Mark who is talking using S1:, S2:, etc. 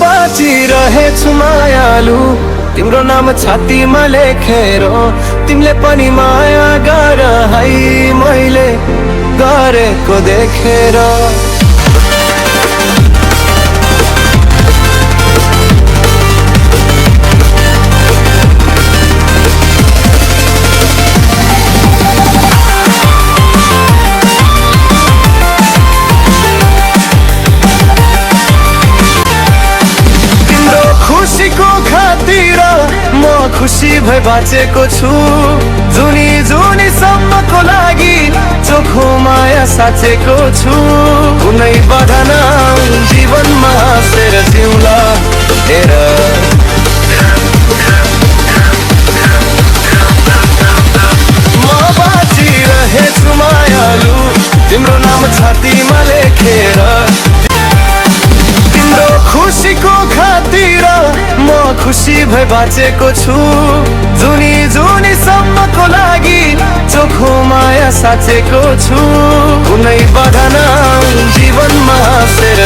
S1: बाँचिरहेछु मायालु तिम्रो नाम छातीमा लेखेर तिमीले पनि माया गर है मैले गरेको देखेर खुसी भई बाँचेको छु जुनी जुनी सम्मको लागि चोखो माया साचेको छु कुनै बाधा नआउन् जीवनमा हाँसेर जिउँला हेर म बाँचिरहेछु मायालु तिम्रो नाम छातीमा लेखेर तिम्रो खुसीको खातिर म खुसी भई बाँचेको छु जुनी जुनी सम्मको लागि चोखो माया साचेको छु कुनै बाधा नआउन् जीवनमा हाँसेर